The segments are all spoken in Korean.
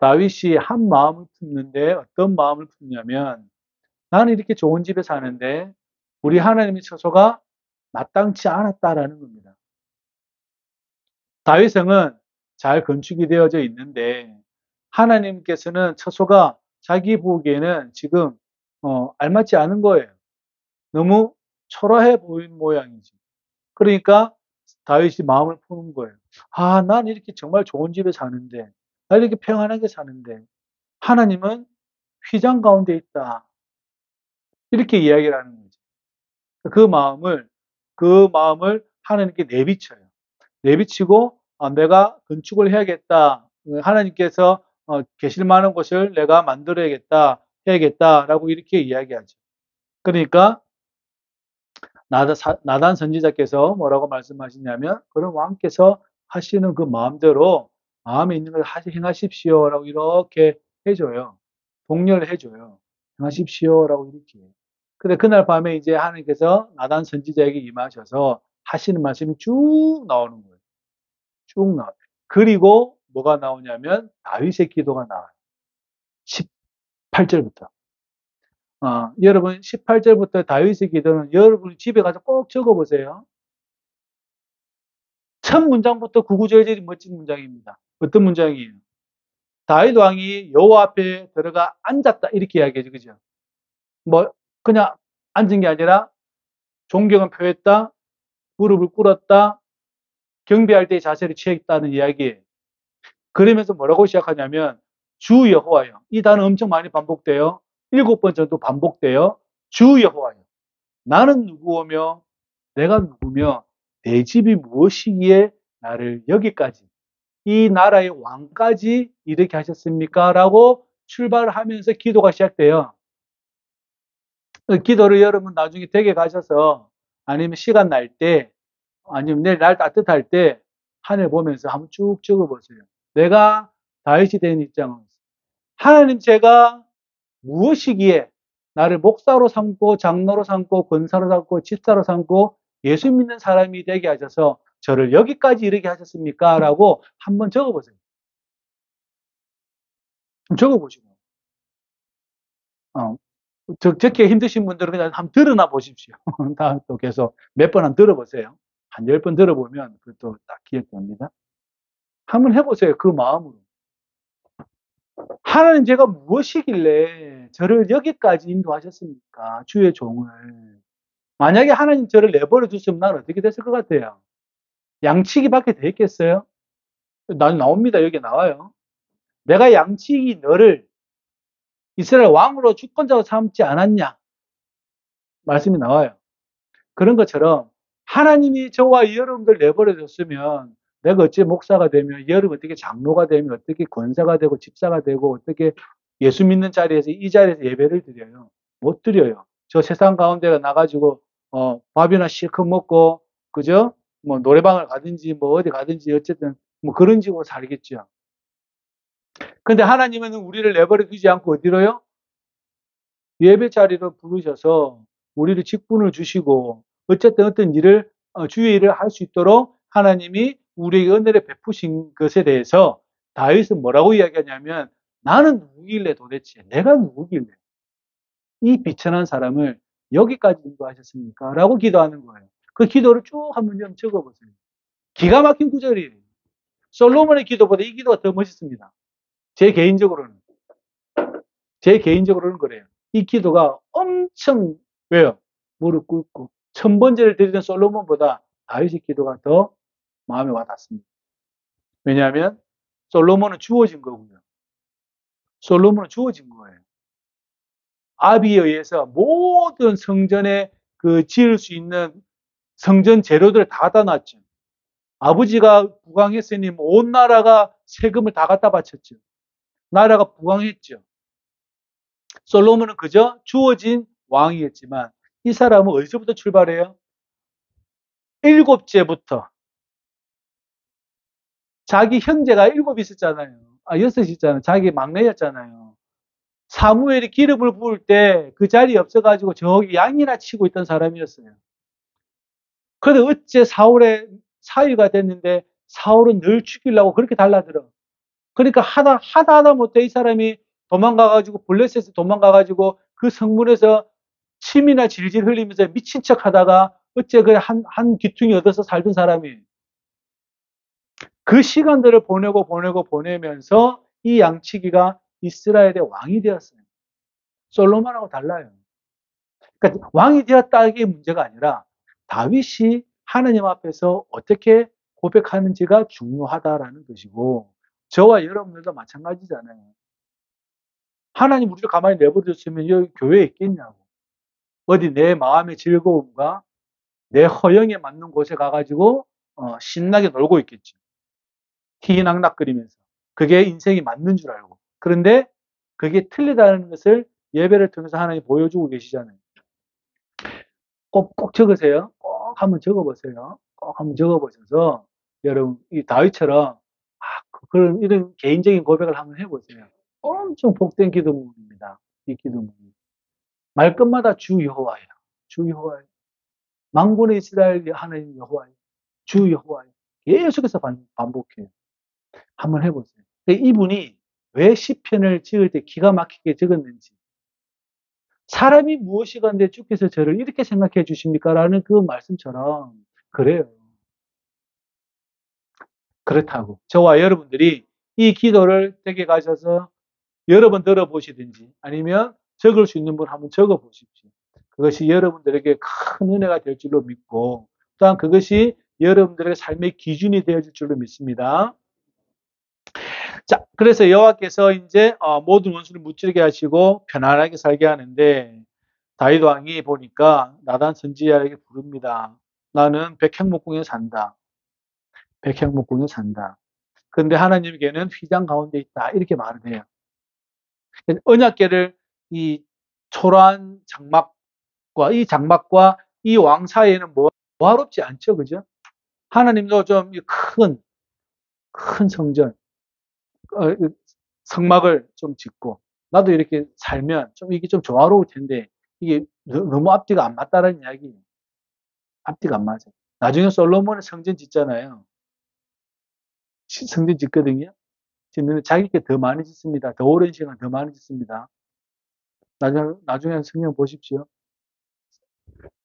다윗이 한 마음을 품는데 어떤 마음을 품냐면 나는 이렇게 좋은 집에 사는데 우리 하나님의 처소가 마땅치 않았다라는 겁니다. 다윗성은 잘 건축이 되어져 있는데 하나님께서는 처소가 자기 보기에는 지금 알맞지 않은 거예요. 너무 초라해 보이는 모양이지. 그러니까 다윗이 마음을 푸는 거예요. 아, 난 이렇게 정말 좋은 집에 사는데, 나 이렇게 평안하게 사는데, 하나님은 휘장 가운데 있다. 이렇게 이야기를 하는 거죠. 그 마음을, 그 마음을 하나님께 내비쳐요. 내비치고, 내가 건축을 해야겠다. 하나님께서 계실 만한 곳을 내가 만들어야겠다. 해야겠다라고 이렇게 이야기하죠. 그러니까 나단 선지자께서 뭐라고 말씀하시냐면 그럼 왕께서 하시는 그 마음대로 마음에 있는 걸 행하십시오라고 이렇게 해줘요. 독려를 해줘요. 행하십시오라고 이렇게. 근데 그날 밤에 이제 하나님께서 나단 선지자에게 임하셔서 하시는 말씀이 쭉 나오는 거예요. 쭉 나와요. 그리고 뭐가 나오냐면 다윗의 기도가 나와요. 18절부터. 여러분 18절부터 다윗의 기도는 여러분 집에 가서 꼭 적어보세요. 첫 문장부터 구구절절이 멋진 문장입니다. 어떤 문장이에요? 다윗 왕이 여호와 앞에 들어가 앉았다 이렇게 이야기하죠, 그죠? 뭐 그냥 앉은 게 아니라 존경을 표했다, 무릎을 꿇었다, 경배할 때의 자세를 취했다는 이야기예요. 그러면서 뭐라고 시작하냐면 주 여호와여. 이 단어 엄청 많이 반복돼요. 7번 정도 반복돼요. 주 여호와여. 나는 누구오며 내가 누구며 내 집이 무엇이기에 나를 여기까지 이 나라의 왕까지 이렇게 하셨습니까? 라고 출발을 하면서 기도가 시작돼요. 기도를 여러분 나중에 댁에 가셔서 아니면 시간 날 때 아니면 내일 날 따뜻할 때 하늘 보면서 한번 쭉 적어보세요. 내가 다윗이 된 입장은 하나님 제가 무엇이기에 나를 목사로 삼고 장로로 삼고 권사로 삼고 집사로 삼고 예수 믿는 사람이 되게 하셔서 저를 여기까지 이르게 하셨습니까? 라고 한번 적어보세요. 적어보시고. 적기 힘드신 분들은 그냥 한번 들어나 보십시오. 다음 또 계속 몇 번 한번 들어보세요. 한 10번 들어보면 그것도 딱 기억됩니다. 한번 해보세요. 그 마음으로. 하나님 제가 무엇이길래 저를 여기까지 인도하셨습니까? 주의 종을. 만약에 하나님 저를 내버려 두셨으면 난 어떻게 됐을 것 같아요? 양치기 밖에 돼 있겠어요? 나옵니다. 여기 나와요. 내가 양치기 너를 이스라엘 왕으로 주권자로 삼지 않았냐? 말씀이 나와요. 그런 것처럼 하나님이 저와 여러분들 내버려 뒀으면 내가 어찌 목사가 되면 여러분 어떻게 장로가 되면 어떻게 권사가 되고 집사가 되고 어떻게 예수 믿는 자리에서 이 자리에서 예배를 드려요. 못 드려요. 저 세상 가운데 나가지고 밥이나 실컷 먹고 그죠? 뭐 노래방을 가든지 뭐 어디 가든지 어쨌든 뭐 그런 식으로 살겠죠. 근데 하나님은 우리를 내버려 두지 않고 어디로요? 예배 자리로 부르셔서 우리를 직분을 주시고 어쨌든 어떤 일을 주의 일을 할 수 있도록 하나님이 우리에게 은혜를 베푸신 것에 대해서 다윗은 뭐라고 이야기하냐면 나는 누구길래 도대체 내가 누구길래 이 비천한 사람을 여기까지 인도하셨습니까? 라고 기도하는 거예요. 그 기도를 쭉 한번 좀 적어보세요. 기가 막힌 구절이에요. 솔로몬의 기도보다 이 기도가 더 멋있습니다. 제 개인적으로는. 제 개인적으로는 그래요. 이 기도가 엄청 왜요? 무릎 꿇고 천번제를 드리던 솔로몬보다 다윗의 기도가 더 마음에 와닿습니다. 왜냐하면 솔로몬은 주어진 거고요. 솔로몬은 주어진 거예요. 아비에 의해서 모든 성전에 그 지을 수 있는 성전 재료들을 다 갖다 놨죠. 아버지가 부강했으니 온 나라가 세금을 다 갖다 바쳤죠. 나라가 부강했죠. 솔로몬은 그저 주어진 왕이었지만 이 사람은 어디서부터 출발해요? 7제부터 자기 형제가 7 있었잖아요. 6 있잖아요. 자기 막내였잖아요. 사무엘이 기름을 부을 때 그 자리에 없어가지고 저기 양이나 치고 있던 사람이었어요. 그런데 어째 사울의 사위가 됐는데 사울은 늘 죽이려고 그렇게 달라들어. 그러니까 하다 못해 이 사람이 도망가가지고, 블레셋에 도망가가지고 그 성문에서 침이나 질질 흘리면서 미친 척 하다가 어째 그 한 귀퉁이 얻어서 살던 사람이 그 시간들을 보내면서 이 양치기가 이스라엘의 왕이 되었어요. 솔로몬하고 달라요. 그러니까 왕이 되었다 이게 문제가 아니라 다윗이 하느님 앞에서 어떻게 고백하는지가 중요하다라는 것이고, 저와 여러분들도 마찬가지잖아요. 하나님 우리를 가만히 내버려뒀으면 여기 교회에 있겠냐고. 어디 내 마음의 즐거움과 내 허영에 맞는 곳에 가가지고 신나게 놀고 있겠죠. 희낙낙거리면서. 그게 인생이 맞는 줄 알고. 그런데 그게 틀리다는 것을 예배를 통해서 하나님 보여주고 계시잖아요. 꼭 적으세요. 꼭 한번 적어보세요. 꼭 한번 적어보셔서 여러분 이 다윗처럼 그런 이런 개인적인 고백을 한번 해보세요. 엄청 복된 기도문입니다. 이 기도문. 말끝마다 주 여호와야, 주 여호와야. 만군의 이스라엘 하나님 여호와야, 주 여호와야. 계속해서 반복해요. 한번 해보세요. 이분이 왜 시편을 지을 때 기가 막히게 적었는지, 사람이 무엇이건데 주께서 저를 이렇게 생각해 주십니까? 라는 그 말씀처럼 그래요. 그렇다고. 저와 여러분들이 이 기도를 댁에 가셔서 여러 번 들어보시든지 아니면 적을 수 있는 분 한번 적어 보십시오. 그것이 여러분들에게 큰 은혜가 될 줄로 믿고, 또한 그것이 여러분들의 삶의 기준이 되어줄 줄로 믿습니다. 자, 그래서 여호와께서 이제 모든 원수를 무찌르게 하시고 편안하게 살게 하는데, 다윗 왕이 보니까 나단 선지자에게 부릅니다. 나는 백향목궁에 산다. 백향목궁에 산다. 그런데 하나님께는 휘장 가운데 있다. 이렇게 말을 해요. 언약궤를 이 초라한 장막과 이 왕 사이에는 뭐하롭지 않죠, 그죠? 하나님도 좀 큰 성전, 성막을 좀 짓고, 나도 이렇게 살면 좀 이게 좀 조화로울 텐데, 이게 너무 앞뒤가 안 맞다는 이야기예요. 앞뒤가 안 맞아요. 나중에 솔로몬은 성전 짓잖아요. 성전 짓거든요. 짓는 자기 게 더 많이 짓습니다. 더 오랜 시간 더 많이 짓습니다. 나중에 성경 보십시오.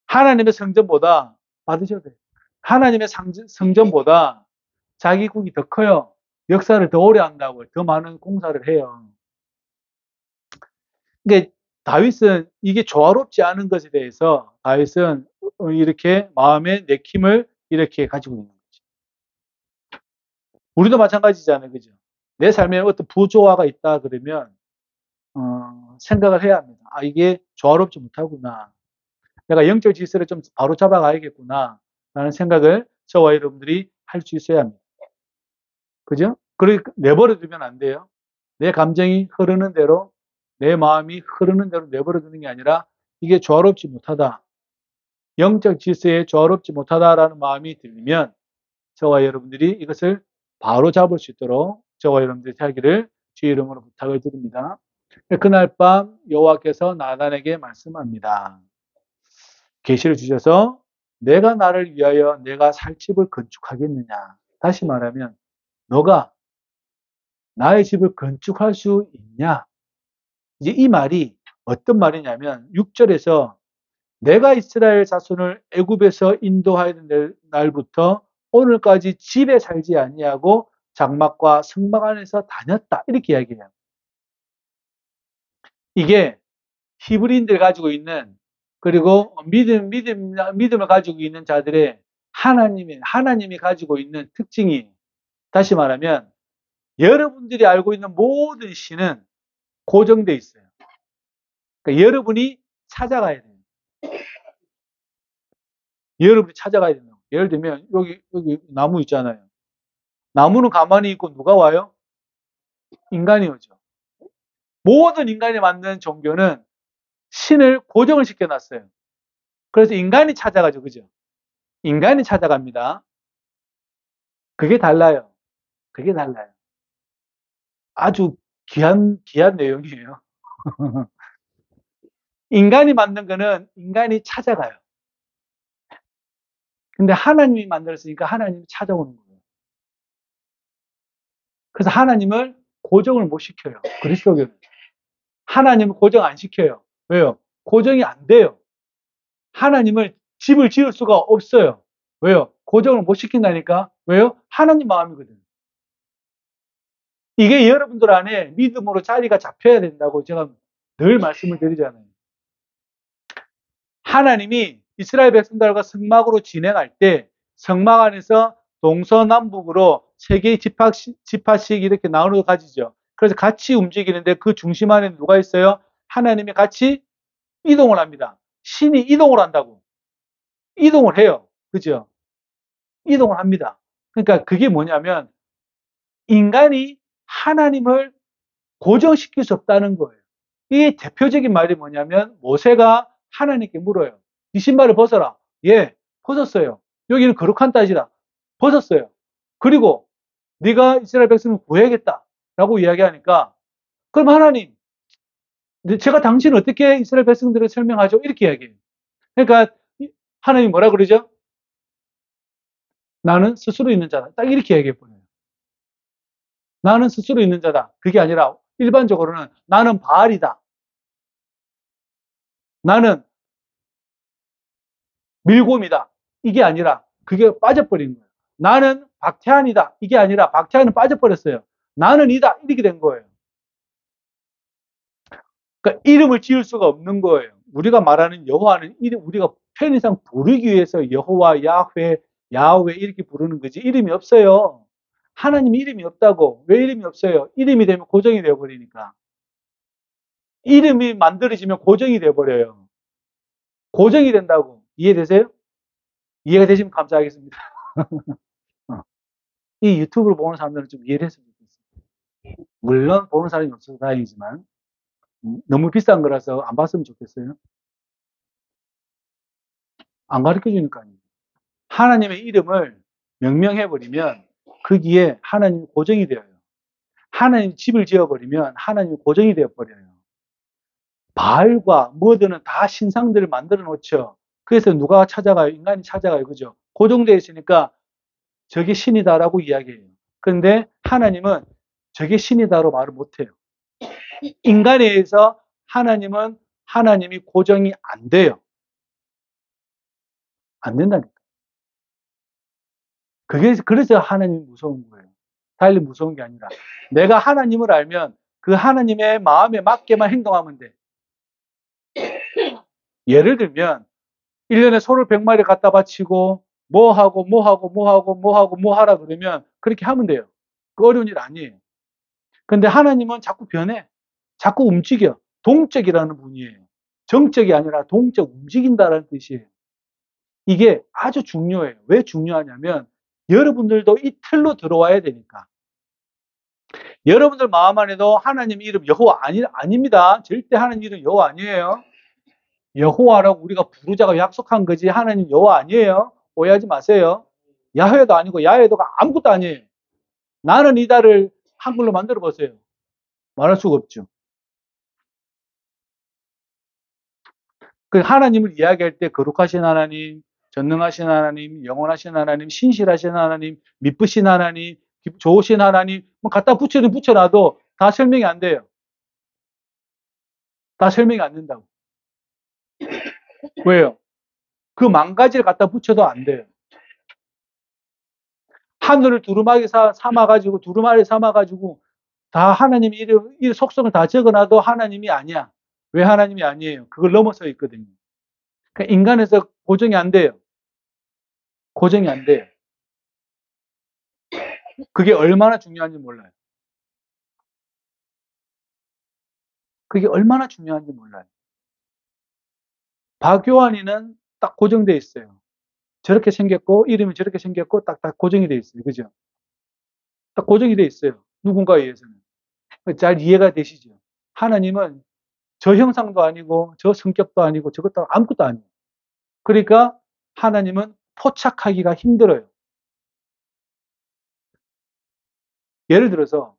하나님의 성전보다 받으셔도 돼요. 하나님의 성전보다 자기 국이 더 커요. 역사를 더 오래 한다고 더 많은 공사를 해요. 그러니까 다윗은 이게 조화롭지 않은 것에 대해서 다윗은 이렇게 마음의 내킴을 이렇게 가지고 있는 거죠. 우리도 마찬가지잖아요, 그죠? 내 삶에 어떤 부조화가 있다 그러면 생각을 해야 합니다. 이게 조화롭지 못하구나. 내가 영적 질서를 좀 바로 잡아가야겠구나. 라는 생각을 저와 여러분들이 할 수 있어야 합니다. 그죠? 그러니까 내버려 두면 안 돼요. 내 감정이 흐르는 대로, 내 마음이 흐르는 대로 내버려 두는 게 아니라 이게 조화롭지 못하다. 영적 질서에 조화롭지 못하다라는 마음이 들리면 저와 여러분들이 이것을 바로 잡을 수 있도록 저와 여러분들이 하기를 주의 이름으로 부탁을 드립니다. 그날 밤 여호와께서 나단에게 말씀합니다. 계시를 주셔서 내가 나를 위하여 내가 살 집을 건축하겠느냐. 다시 말하면 너가 나의 집을 건축할 수 있냐. 이제 이 말이 어떤 말이냐면 6절에서 내가 이스라엘 자손을 애굽에서 인도하였던 날부터 오늘까지 집에 살지 아니하고 장막과 성막 안에서 다녔다. 이렇게 이야기해요. 이게 히브리인들 가지고 있는, 그리고 믿음을 가지고 있는 자들의 하나님이 가지고 있는 특징이, 다시 말하면 여러분들이 알고 있는 모든 신은 고정돼 있어요. 그러니까 여러분이 찾아가야 돼요. 여러분이 찾아가야 된다고. 예를 들면 여기 나무 있잖아요. 나무는 가만히 있고 누가 와요? 인간이 오죠. 모든 인간이 만든 종교는 신을 고정을 시켜놨어요. 그래서 인간이 찾아가죠. 그죠? 인간이 찾아갑니다. 그게 달라요. 그게 달라요. 아주 귀한 내용이에요. 인간이 만든 거는 인간이 찾아가요. 근데 하나님이 만들었으니까 하나님이 찾아오는 거예요. 그래서 하나님을 고정을 못 시켜요. 그리스도교는. 하나님을 고정 안 시켜요. 왜요? 고정이 안 돼요. 하나님을 집을 지을 수가 없어요. 왜요? 고정을 못 시킨다니까. 왜요? 하나님 마음이거든. 이게 여러분들 안에 믿음으로 자리가 잡혀야 된다고 제가 늘 말씀을 드리잖아요. 하나님이 이스라엘 백성들과 성막으로 진행할 때 성막 안에서 동서남북으로 세 개의 지파씩 이렇게 나누어 가지죠. 그래서 같이 움직이는데 그 중심 안에 누가 있어요? 하나님이 같이 이동을 합니다. 신이 이동을 한다고. 이동을 해요. 그죠? 이동을 합니다. 그러니까 그게 뭐냐면 인간이 하나님을 고정시킬 수 없다는 거예요. 이 대표적인 말이 뭐냐면 모세가 하나님께 물어요. 네 신발을 벗어라. 예, 벗었어요. 여기는 거룩한 땅이다. 벗었어요. 그리고 네가 이스라엘 백성을 구해야겠다. 라고 이야기하니까 그럼 하나님, 제가 당신 어떻게 이스라엘 백성들을 설명하죠? 이렇게 이야기해요. 그러니까 하나님 뭐라 그러죠? 나는 스스로 있는 자다. 딱 이렇게 얘기해 버려요. 나는 스스로 있는 자다. 그게 아니라 일반적으로는 나는 바알이다. 나는 밀곰이다. 이게 아니라 그게 빠져버린 거예요. 나는 박태환이다. 이게 아니라 박태환은 빠져버렸어요. 나는 이다. 이렇게 된 거예요. 그러니까 이름을 지을 수가 없는 거예요. 우리가 말하는 여호와는 이름, 우리가 편의상 부르기 위해서 여호와, 야훼, 야훼 이렇게 부르는 거지 이름이 없어요. 하나님 이름이 없다고. 왜 이름이 없어요? 이름이 되면 고정이 되어버리니까. 이름이 만들어지면 고정이 되어버려요. 고정이 된다고. 이해되세요? 이해가 되시면 감사하겠습니다. 이 유튜브를 보는 사람들은 좀 이해를 했으면 좋겠어요. 물론 보는 사람이 없어서 다행이지만 너무 비싼 거라서 안 봤으면 좋겠어요. 안 가르쳐 주니까요. 하나님의 이름을 명명해버리면 거기에 하나님이 고정이 되어요. 하나님 집을 지어버리면 하나님이 고정이 되어버려요. 바알과 뭐든은 다 신상들을 만들어 놓죠. 그래서 누가 찾아가요? 인간이 찾아가요. 그죠? 고정되어 있으니까 저게 신이다라고 이야기해요. 그런데 하나님은 저게 신이다로 말을 못해요. 인간에 의해서 하나님은 하나님이 고정이 안 돼요. 안 된다니까. 그래서 하나님이 무서운 거예요. 달리 무서운 게 아니라 내가 하나님을 알면 그 하나님의 마음에 맞게만 행동하면 돼. 예를 들면 1년에 소를 100마리 갖다 바치고 뭐 하고 뭐 하고 뭐 하고 뭐 하고 뭐 하라 그러면 그렇게 하면 돼요. 그 어려운 일 아니에요. 근데 하나님은 자꾸 변해. 자꾸 움직여. 동적이라는 분이에요. 정적이 아니라 동적, 움직인다라는 뜻이에요. 이게 아주 중요해요. 왜 중요하냐면 여러분들도 이 틀로 들어와야 되니까. 여러분들 마음 안에도 하나님 이름 여호와 아닙니다. 절대 하나님 이름 여호와 아니에요. 여호와라고 우리가 부르자고 약속한 거지 하나님 여호와 아니에요. 오해하지 마세요. 야훼도 아니고 야훼도가 아무것도 아니에요. 나는 이다를 한글로 만들어 보세요. 말할 수가 없죠. 그 하나님을 이야기할 때 거룩하신 하나님, 전능하신 하나님, 영원하신 하나님, 신실하신 하나님, 미쁘신 하나님, 좋으신 하나님, 뭐 갖다 붙여놔도 다 설명이 안 돼요. 다 설명이 안 된다고. 왜요? 그 만 가지를 갖다 붙여도 안 돼요. 하늘을 두루마리 삼아가지고, 두루마리 삼아가지고, 다 하나님 이름, 이 속성을 다 적어놔도 하나님이 아니야. 왜 하나님이 아니에요? 그걸 넘어서 있거든요. 그러니까 인간에서 고정이 안 돼요. 고정이 안 돼요. 그게 얼마나 중요한지 몰라요. 그게 얼마나 중요한지 몰라요. 박요한이는 딱 고정되어 있어요. 저렇게 생겼고, 이름이 저렇게 생겼고, 딱 고정이 되어 있어요. 그죠? 딱 고정이 되어 있어요. 누군가에 의해서는. 잘 이해가 되시죠? 하나님은 저 형상도 아니고, 저 성격도 아니고, 저것도 아무것도 아니에요. 그러니까 하나님은 포착하기가 힘들어요. 예를 들어서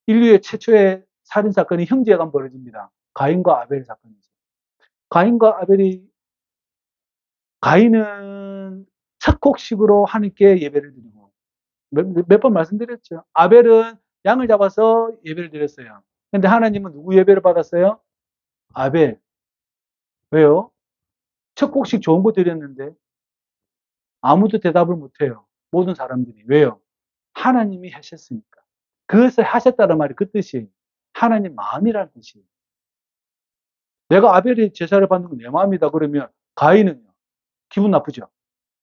인류의 최초의 살인 사건이 형제간 벌어집니다. 가인과 아벨 사건이죠. 가인과 아벨이 가인은 착곡식으로 하나님께 예배를 드리고 몇 번 말씀드렸죠. 아벨은 양을 잡아서 예배를 드렸어요. 근데 하나님은 누구 예배를 받았어요? 아벨. 왜요? 첫 곡식 좋은 거 드렸는데 아무도 대답을 못해요. 모든 사람들이. 왜요? 하나님이 하셨으니까. 그것을 하셨다는 말이 그 뜻이에요. 하나님 마음이라는 뜻이에요. 내가 아벨이 제사를 받는 건 내 마음이다 그러면 가인은요? 기분 나쁘죠?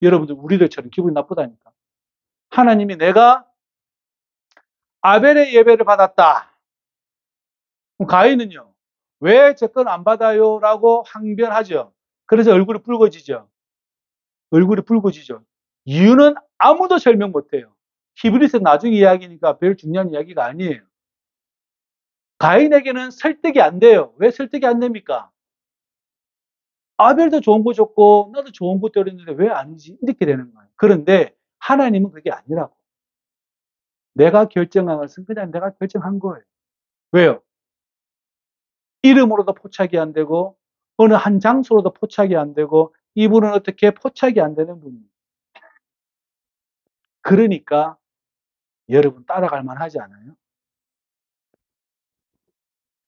여러분들 우리들처럼 기분 나쁘다니까. 하나님이 내가 아벨의 예배를 받았다. 그럼 가인은요? 왜 제 건 안 받아요? 라고 항변하죠. 그래서 얼굴이 붉어지죠. 얼굴이 붉어지죠. 이유는 아무도 설명 못해요. 히브리서 나중에 이야기니까 별 중요한 이야기가 아니에요. 가인에게는 설득이 안 돼요. 왜 설득이 안 됩니까? 아벨도 좋은 거 줬고 나도 좋은 거 드렸는데 왜 아니지? 이렇게 되는 거예요. 그런데 하나님은 그게 아니라고. 내가 결정한 것은 그냥 내가 결정한 거예요. 왜요? 이름으로도 포착이 안 되고 어느 한 장소로도 포착이 안 되고 이분은 어떻게 포착이 안 되는 분이에요. 그러니까 여러분 따라갈 만하지 않아요?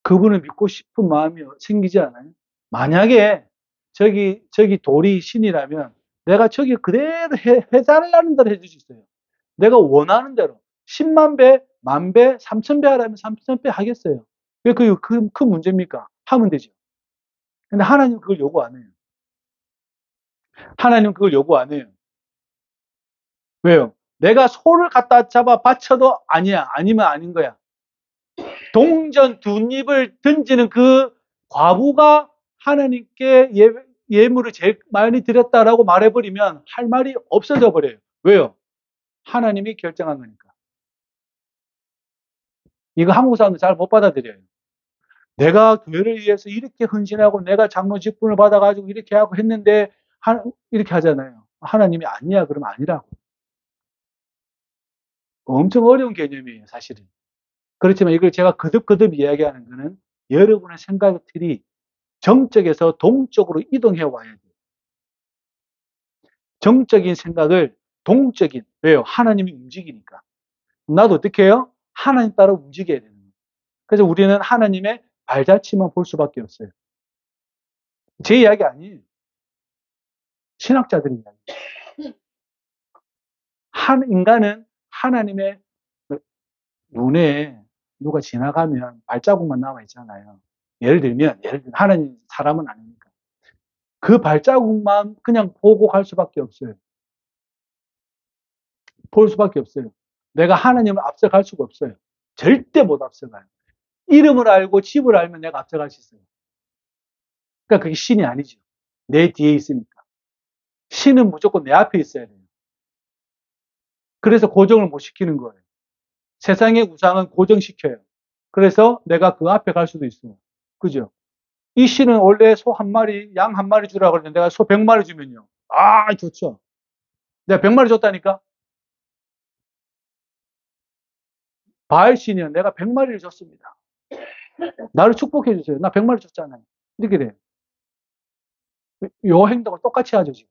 그분을 믿고 싶은 마음이 생기지 않아요? 만약에 저기 돌이 신이라면 내가 저기 그대로 해달라는 대로 해줄 수 있어요. 내가 원하는 대로 10만 배, 만 배, 3천 배 하라면 3천 배 하겠어요. 왜 큰 문제입니까? 하면 되죠. 근데 하나님 그걸 요구 안 해요. 하나님 그걸 요구 안 해요. 왜요? 내가 소를 갖다 잡아 바쳐도 아니야. 아니면 아닌 거야. 동전 두 입을 던지는 그 과부가 하나님께 예물을 제일 많이 드렸다라고 말해버리면 할 말이 없어져 버려요. 왜요? 하나님이 결정한 거니까. 이거 한국 사람들 잘 못 받아들여요. 내가 교회를 위해서 이렇게 헌신하고 내가 장로 직분을 받아가지고 이렇게 하고 했는데 이렇게 하잖아요. 하나님이 아니야 그러면 아니라고. 엄청 어려운 개념이에요 사실은. 그렇지만 이걸 제가 거듭거듭 이야기하는 거는 여러분의 생각 틀이 정적에서 동적으로 이동해 와야 돼요. 정적인 생각을 동적인, 왜요? 하나님이 움직이니까. 나도 어떻게 해요? 하나님 따라 움직여야 되는 거예요. 그래서 우리는 하나님의 발자취만 볼 수밖에 없어요. 제 이야기 아니에요. 신학자들의 이야기. 인간은 하나님의 눈에 누가 지나가면 발자국만 남아 있잖아요. 예를 들면 하나님 사람은 아니니까. 그 발자국만 그냥 보고 갈 수밖에 없어요. 볼 수밖에 없어요. 내가 하나님을 앞서갈 수가 없어요. 절대 못 앞서가요. 이름을 알고 집을 알면 내가 앞서갈 수 있어요. 그러니까 그게 신이 아니죠. 내 뒤에 있으니까. 신은 무조건 내 앞에 있어야 돼요. 그래서 고정을 못 시키는 거예요. 세상의 우상은 고정시켜요. 그래서 내가 그 앞에 갈 수도 있어요. 그죠? 이 신은 원래 소 한 마리, 양 한 마리 주라고 그랬는데 내가 소 100마리 주면요. 아, 좋죠. 내가 100마리 줬다니까? 바알 신이요. 내가 100마리를 줬습니다. 나를 축복해 주세요. 나 100마리 줬잖아요. 이렇게 돼요. 요 행동을 똑같이 하죠, 지금.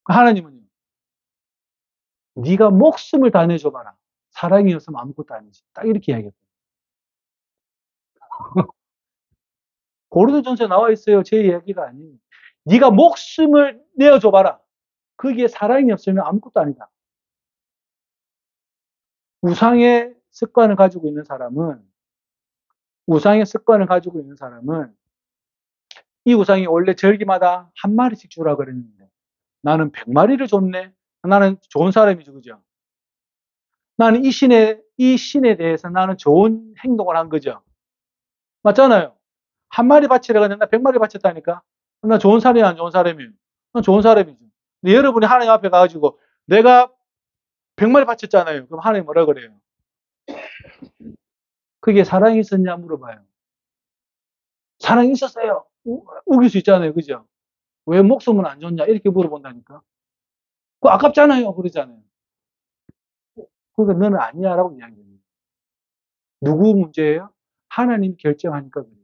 하나님은요. 네가 목숨을 다 내줘봐라. 사랑이 없으면 아무것도 아니지. 딱 이렇게 이야기했어요. 고린도전서에 나와 있어요. 제 이야기가 아니에요. 네가 목숨을 내어줘봐라. 거기에 사랑이 없으면 아무것도 아니다. 우상의 습관을 가지고 있는 사람은 이 우상이 원래 절기마다 한 마리씩 주라 그랬는데 나는 100마리를 줬네. 나는 좋은 사람이죠, 그죠? 나는 이 신에 대해서 나는 좋은 행동을 한 거죠. 맞잖아요. 한 마리 바치려고 했는데 나 100마리 바쳤다니까. 나 좋은 사람이 안 좋은 사람이에요. 난 좋은 사람이죠. 근데 여러분이 하나님 앞에 가가지고 내가 100마리 바쳤잖아요. 그럼 하나님 뭐라 그래요? 그게 사랑이 있었냐 물어봐요. 사랑이 있었어요. 우길 수 있잖아요. 그죠? 왜 목숨은 안 줬냐? 이렇게 물어본다니까. 그거 아깝잖아요. 그러잖아요. 그러니까 너는 아니야라고 이야기해요. 누구 문제예요? 하나님 결정하니까 그래요.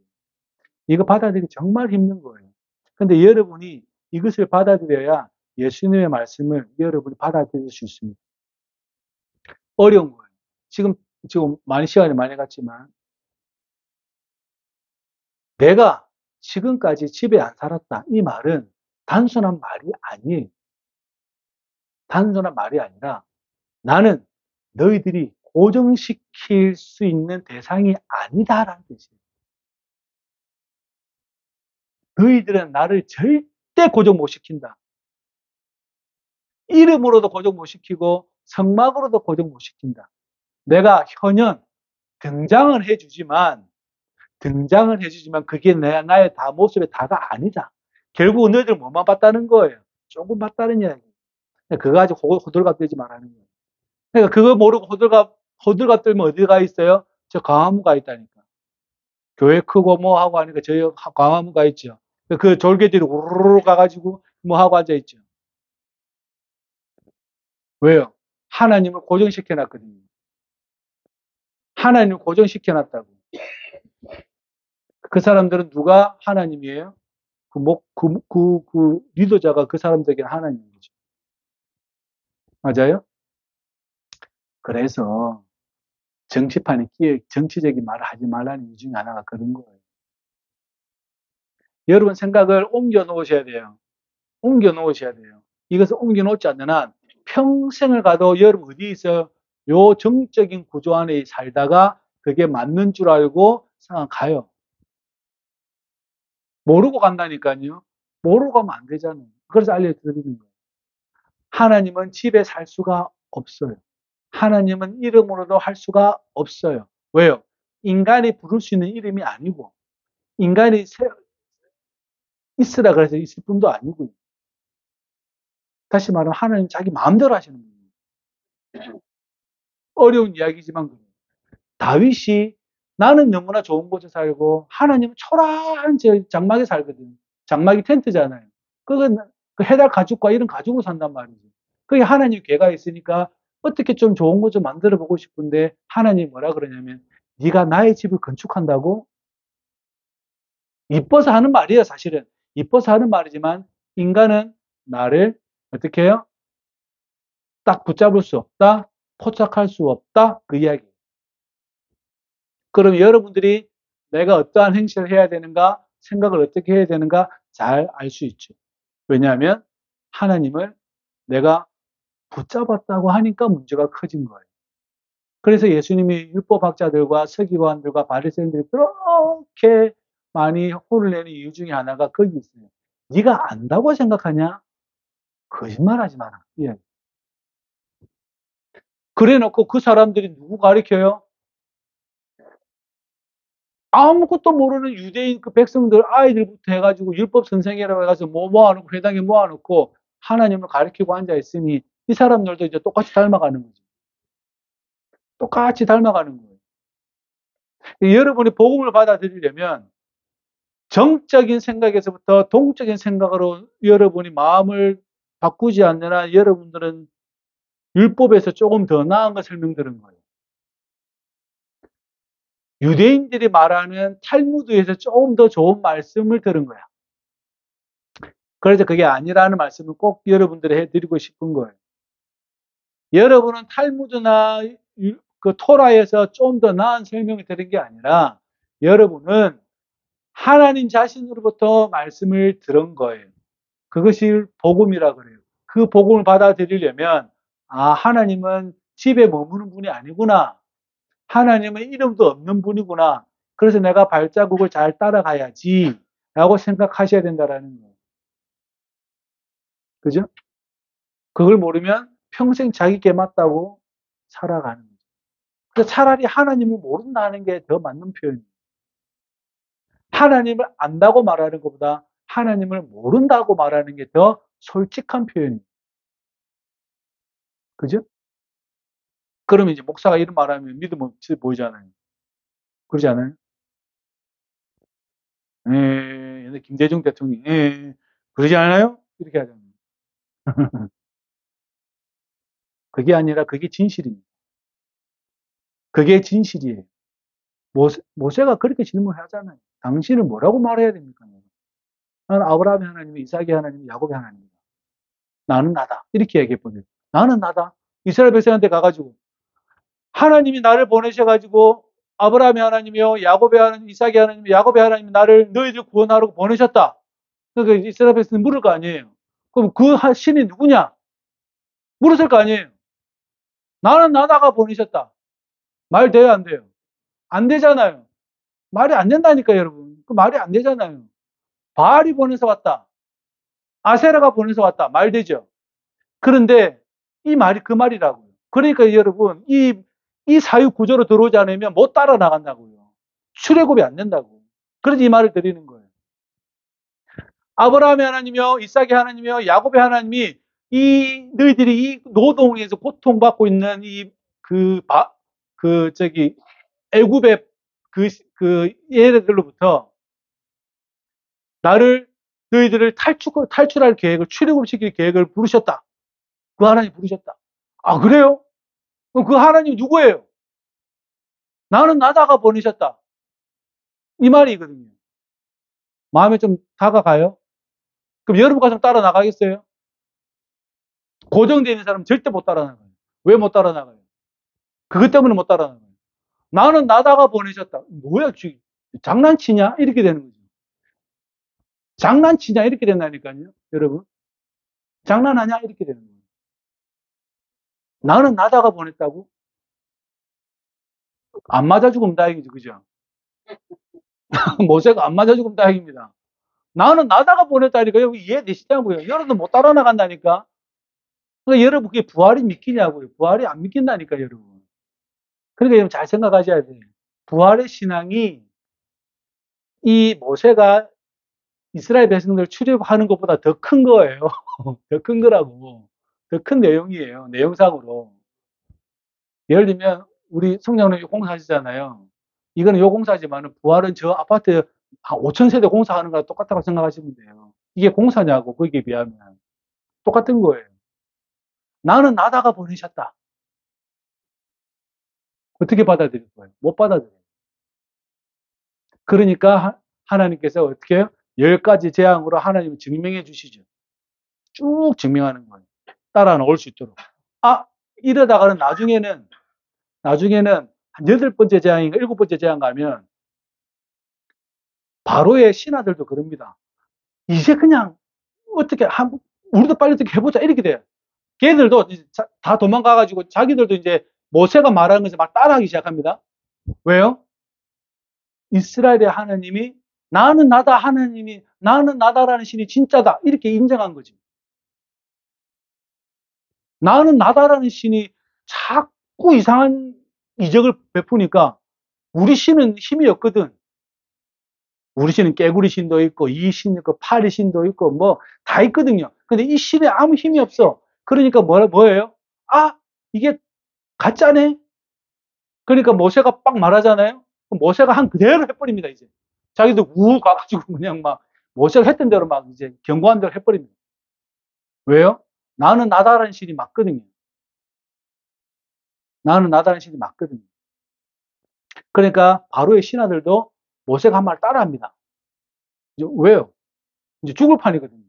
이거 받아들이기 정말 힘든 거예요. 근데 여러분이 이것을 받아들여야 예수님의 말씀을 여러분이 받아들일 수 있습니다. 어려운 거예요. 지금 시간이 많이 갔지만, 내가 지금까지 집에 안 살았다. 이 말은 단순한 말이 아니에요. 단순한 말이 아니라 나는 너희들이 고정시킬 수 있는 대상이 아니다라는 뜻이에요. 너희들은 나를 절대 고정 못 시킨다. 이름으로도 고정 못 시키고 성막으로도 고정 못 시킨다. 내가 현현 등장을 해주지만 그게 나의 다 모습의 다가 아니다. 결국 너희들 뭐만 봤다는 거예요. 조금 봤다는 이야기. 그거 가지고 호들갑 떨지 말라는 거예요. 그러니까 그거 모르고 호들갑 떨면 어디 가 있어요? 저 광화문 가 있다니까. 교회 크고 뭐 하고 하니까 저희 광화문 가 있죠. 그 졸개들이 우르르 가가지고 뭐 하고 앉아 있죠. 왜요? 하나님을 고정시켜 놨거든요. 하나님을 고정시켜 놨다고. 그 사람들은 누가 하나님이에요? 그 리더자가 그 사람들에게 하나님이죠. 맞아요? 그래서 정치판에 정치적인 말을 하지 말라는 이유 중에 하나가 그런 거예요. 여러분 생각을 옮겨 놓으셔야 돼요. 옮겨 놓으셔야 돼요. 이것을 옮겨 놓지 않는 한 평생을 가도 여러분 어디 있어요? 요 정적인 구조 안에 살다가 그게 맞는 줄 알고 가요. 모르고 간다니까요. 모르고 가면 안 되잖아요. 그래서 알려드리는 거예요. 하나님은 집에 살 수가 없어요. 하나님은 이름으로도 할 수가 없어요. 왜요? 인간이 부를 수 있는 이름이 아니고 인간이 있으라 그래서 있을 뿐도 아니고요. 다시 말하면 하나님 자기 마음대로 하시는 분이에요. 어려운 이야기지만 그래요. 다윗이 나는 너무나 좋은 곳에 살고 하나님은 초라한 장막에 살거든요. 장막이 텐트잖아요. 그건 그 해달 가죽과 이런 가죽으로 산단 말이죠. 그게 하나님 괴가 있으니까 어떻게 좀 좋은 곳 좀 만들어 보고 싶은데 하나님이 뭐라 그러냐면 네가 나의 집을 건축한다고? 이뻐서 하는 말이에요, 사실은. 이뻐서 하는 말이지만 인간은 나를 어떻게 해요? 딱 붙잡을 수 없다, 포착할 수 없다, 그 이야기. 그럼 여러분들이 내가 어떠한 행실을 해야 되는가, 생각을 어떻게 해야 되는가 잘 알 수 있죠. 왜냐하면 하나님을 내가 붙잡았다고 하니까 문제가 커진 거예요. 그래서 예수님이 율법학자들과 서기관들과 바리새인들이 그렇게 많이 혼을 내는 이유 중에 하나가 거기 있어요. 네가 안다고 생각하냐? 거짓말하지 마라. 예. 그래놓고 그 사람들이 누구 가리켜요? 아무것도 모르는 유대인 그 백성들 아이들부터 해가지고 율법 선생이라고 해가지고 뭐 모아놓고 회당에 모아놓고 하나님을 가리키고 앉아 있으니 이 사람들도 이제 똑같이 닮아가는 거죠. 똑같이 닮아가는 거예요. 여러분이 복음을 받아들이려면 정적인 생각에서부터 동적인 생각으로 여러분이 마음을 바꾸지 않는 한 여러분들은 율법에서 조금 더 나은 걸 설명드린 거예요. 유대인들이 말하는 탈무드에서 조금 더 좋은 말씀을 들은 거야. 그래서 그게 아니라는 말씀을 꼭 여러분들이 해드리고 싶은 거예요. 여러분은 탈무드나 그 토라에서 좀 더 나은 설명을 들은 게 아니라 여러분은 하나님 자신으로부터 말씀을 들은 거예요. 그것이 복음이라 그래요. 그 복음을 받아들이려면 하나님은 집에 머무는 분이 아니구나. 하나님은 이름도 없는 분이구나. 그래서 내가 발자국을 잘 따라가야지 라고 생각하셔야 된다라는 거예요. 그죠? 그걸 모르면 평생 자기 개 맞다고 살아가는 거죠. 그래서 차라리 하나님을 모른다는 게 더 맞는 표현이에요. 하나님을 안다고 말하는 것보다 하나님을 모른다고 말하는 게 더 솔직한 표현이에요. 그죠? 그러면 이제 목사가 이런 말하면 믿음 없이 보이잖아요. 그러지 않아요? 옛날 김대중 대통령이 그러지 않아요? 이렇게 하잖아요. 그게 아니라 그게 진실입니다. 그게 진실이에요. 모세가 그렇게 질문하잖아요. 당신은 뭐라고 말해야 됩니까? 나는 아브라함의 하나님, 이삭의 하나님, 야곱의 하나님이다. 나는 나다. 이렇게 얘기해보면 나는 나다. 이스라엘 백성한테 가가지고 하나님이 나를 보내셔가지고 아브라함의 하나님이요, 야곱의 하나님, 이삭의 하나님, 야곱의 하나님이 나를 너희들 구원하라고 보내셨다. 그러니까 이스라엘 백성은 물을 거 아니에요. 그럼 그 신이 누구냐? 물었을 거 아니에요. 나는 나다가 보내셨다. 말 돼요, 안 돼요? 안 되잖아요. 말이 안 된다니까, 여러분. 그 말이 안 되잖아요. 바알이 보내서 왔다. 아세라가 보내서 왔다. 말 되죠? 그런데 이 말이 그 말이라고요. 그러니까 여러분, 이 사유 구조로 들어오지 않으면 못 따라 나간다고요. 출애굽이 안 된다고. 그래서 이 말을 드리는 거예요. 아브라함의 하나님이요, 이삭의 하나님이요, 야곱의 하나님이 너희들이 이 노동에서 고통받고 있는 애굽의 얘네들로부터 너희들을 탈출할 계획을, 출애굽시킬 계획을 부르셨다. 그 하나님 부르셨다. 아, 그래요? 그럼 그 하나님 누구예요? 나는 나다가 보내셨다. 이 말이거든요. 마음에 좀 다가가요? 그럼 여러분과 좀 따라 나가겠어요? 고정되어 있는 사람은 절대 못 따라 나가요. 왜 못 따라 나가요? 그것 때문에 못 따라 나가요. 나는 나다가 보내셨다. 뭐야, 지금 장난치냐? 이렇게 되는 거죠. 장난치냐? 이렇게 된다니까요, 여러분. 장난하냐? 이렇게 되는 거예요. 나는 나다가 보냈다고? 안 맞아 죽으면 다행이죠, 그죠? 모세가 안 맞아 죽으면 다행입니다. 나는 나다가 보냈다니까 여기 이해되시냐고요. 여러분 못 따라 나간다니까. 그러니까 여러분 그게 부활이 믿기냐고요. 부활이 안 믿긴다니까 여러분. 그러니까 여러분 잘 생각하셔야 돼요. 부활의 신앙이 이 모세가 이스라엘 백성들 출애굽하는 것보다 더 큰 거예요. 더 큰 거라고. 더 큰 내용이에요. 내용상으로. 예를 들면 우리 성령님 공사하시잖아요. 이거는 요 공사지만 부활은 저 아파트 한 5천 세대 공사하는 거랑 똑같다고 생각하시면 돼요. 이게 공사냐고 거기에 비하면. 똑같은 거예요. 나는 나다가 보내셨다. 어떻게 받아들일 거예요? 못 받아들여요. 그러니까 하나님께서 어떻게 해요? 10가지 재앙으로 하나님을 증명해 주시죠. 쭉 증명하는 거예요. 따라 나올 수 있도록. 아, 이러다가는 나중에는 한 8번째 재앙인가 7번째 재앙 가면 바로의 신하들도 그럽니다. 이제 그냥 우리도 빨리 어떻게 해보자 이렇게 돼요. 걔들도 다 도망가가지고 자기들도 이제 모세가 말하는 것을 막 따라하기 시작합니다. 왜요? 이스라엘의 하나님이 나는 나다라는 신이 진짜다 이렇게 인정한 거지. 나는 나다라는 신이 자꾸 이상한 이적을 베푸니까 우리 신은 힘이 없거든. 우리 신은 깨구리 신도 있고 이 신도 있고 파리 신도 있고 뭐 다 있거든요. 근데 이 신에 아무 힘이 없어. 그러니까 뭐예요? 아, 이게 가짜네. 그러니까 모세가 빡 말하잖아요. 모세가 한 그대로 해버립니다, 이제. 자기도 우 가가지고 그냥 막 모세가 했던 대로 막 이제 경고한 대로 해버립니다. 왜요? 나는 나다라는 신이 맞거든요. 나는 나다라는 신이 맞거든요. 그러니까 바로의 신하들도 모세가 한 말 따라합니다. 이제 왜요? 이제 죽을 판이거든요.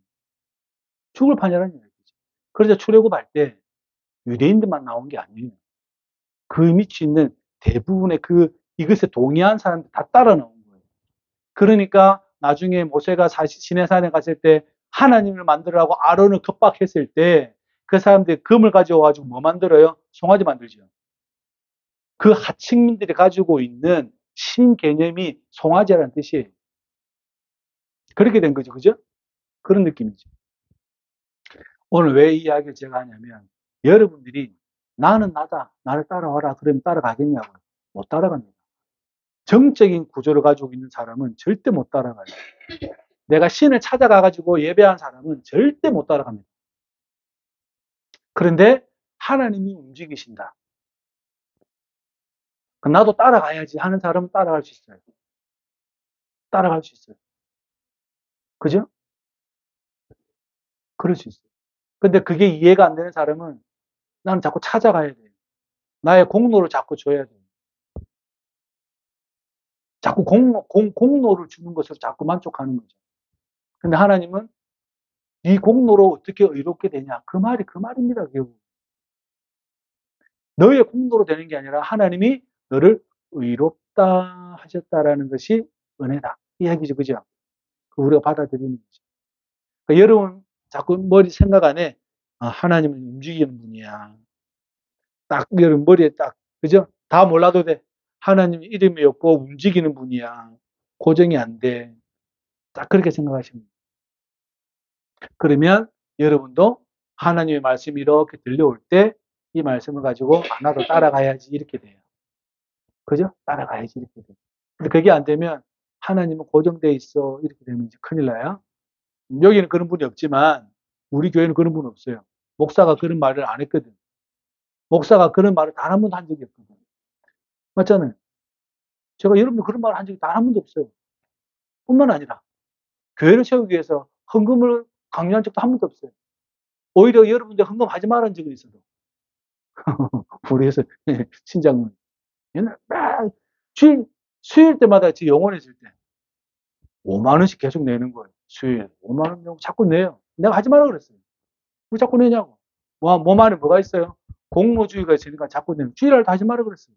죽을 판이라는 얘기죠. 그래서 출애굽할 때 유대인들만 나온 게 아니에요. 그 밑에 있는 대부분의 이것에 동의한 사람들 다 따라 나온 거예요. 그러니까 나중에 모세가 시내산에 갔을 때 하나님을 만들라고 아론을 겁박했을 때 그 사람들이 금을 가져와가지고 뭐 만들어요? 송아지 만들죠. 그 하층민들이 가지고 있는 신 개념이 송아지라는 뜻이에요. 그렇게 된 거죠. 그죠? 그런 느낌이죠. 오늘 왜 이 이야기를 제가 하냐면 여러분들이 나는 나다. 나를 따라와라. 그러면 따라가겠냐고요. 못 따라갑니다. 정적인 구조를 가지고 있는 사람은 절대 못 따라가요. 내가 신을 찾아가가지고 예배한 사람은 절대 못 따라갑니다. 그런데 하나님이 움직이신다. 나도 따라가야지 하는 사람은 따라갈 수 있어요. 따라갈 수 있어요. 그죠? 그럴 수 있어요. 근데 그게 이해가 안 되는 사람은 나는 자꾸 찾아가야 돼요. 나의 공로를 자꾸 줘야 돼요. 자꾸 공로를 주는 것으로 자꾸 만족하는 거죠. 근데 하나님은 이 공로로 어떻게 의롭게 되냐? 그 말이 그 말입니다, 결국. 너의 공로로 되는 게 아니라 하나님이 너를 의롭다 하셨다라는 것이 은혜다. 이 얘기죠. 그죠? 우리가 받아들이는 거죠. 그러니까 여러분 자꾸 머리 생각 안에 하나님은 움직이는 분이야. 딱 여러분 머리에 딱 그죠? 다 몰라도 돼. 하나님 이름이 없고 움직이는 분이야. 고정이 안 돼. 딱 그렇게 생각하시면 돼요. 그러면 여러분도 하나님의 말씀이 이렇게 들려올 때 이 말씀을 가지고 나도 따라가야지 이렇게 돼요. 그죠? 따라가야지 이렇게 돼요. 근데 그게 안 되면 하나님은 고정돼 있어 이렇게 되면 이제 큰일 나요. 여기는 그런 분이 없지만 우리 교회는 그런 분 없어요. 목사가 그런 말을 안 했거든. 목사가 그런 말을 단 한 번도 한 적이 없거든. 맞잖아요. 제가 여러분들 그런 말을 한 적이 단 한 번도 없어요. 뿐만 아니라 교회를 세우기 위해서 헌금을 강요한 적도 한 번도 없어요. 오히려 여러분들 헌금하지 말라는 적은 있어도. 우리 해서 신장은 옛날 막 수요일 때마다 제 영혼했을 때 5만 원씩 계속 내는 거예요. 수요일 5만 원 자꾸 내요. 내가 하지 말라 그랬어요. 왜 자꾸 내냐고. 몸 안에 뭐가 있어요? 공로주의가 있으니까 자꾸 내는. 주일날도 하지 말라 그랬어요.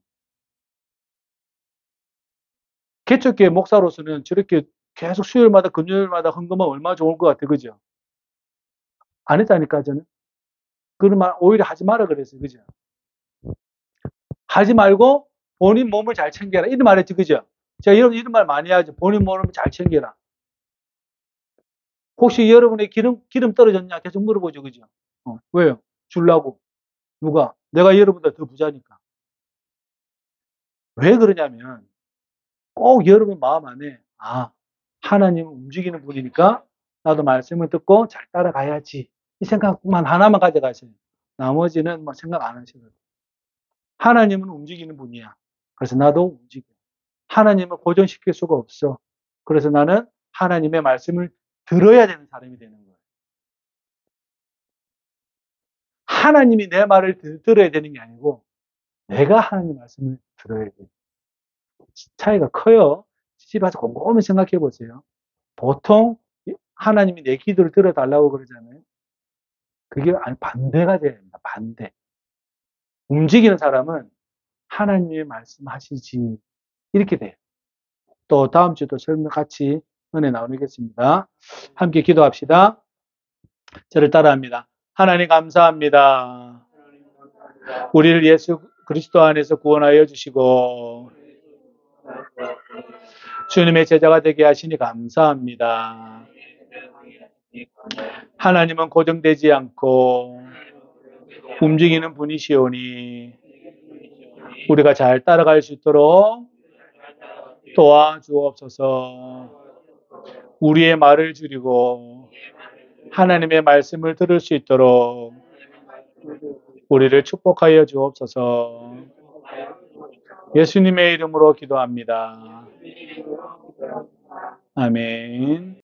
개척교회 목사로서는 저렇게 계속 수요일마다 금요일마다 헌금하면 얼마나 좋을 것 같아. 그죠? 안 했다니까 저는. 그런 말 오히려 하지 마라 그랬어요. 그죠? 하지 말고 본인 몸을 잘 챙겨라. 이런 말 했지. 그죠? 제가 이런 말 많이 하죠. 본인 몸을 잘 챙겨라. 혹시 여러분의 기름 떨어졌냐? 계속 물어보죠. 그죠? 왜요? 주려고. 누가? 내가 여러분보다 더 부자니까. 왜 그러냐면 꼭 여러분 마음 안에 하나님은 움직이는 분이니까 나도 말씀을 듣고 잘 따라가야지. 이 생각만 하나만 가져가세요. 나머지는 뭐 생각 안 하셔도 돼요. 하나님은 움직이는 분이야. 그래서 나도 움직여. 하나님을 고정시킬 수가 없어. 그래서 나는 하나님의 말씀을 들어야 되는 사람이 되는 거예요. 하나님이 내 말을 들어야 되는 게 아니고 내가 하나님 말씀을 들어야 돼요. 차이가 커요. 집에 와서 곰곰이 생각해 보세요. 보통 하나님이 내 기도를 들어달라고 그러잖아요. 그게 반대가 돼야 됩니다. 반대. 움직이는 사람은 하나님의 말씀하시지 이렇게 돼요. 또 다음 주도 설명 같이 은혜 나누겠습니다. 함께 기도합시다. 저를 따라합니다. 하나님 감사합니다. 우리를 예수 그리스도 안에서 구원하여 주시고 주님의 제자가 되게 하시니 감사합니다. 하나님은 고정되지 않고 움직이는 분이시오니 우리가 잘 따라갈 수 있도록 도와주옵소서. 우리의 말을 줄이고 하나님의 말씀을 들을 수 있도록 우리를 축복하여 주옵소서. 예수님의 이름으로 기도합니다. 아멘.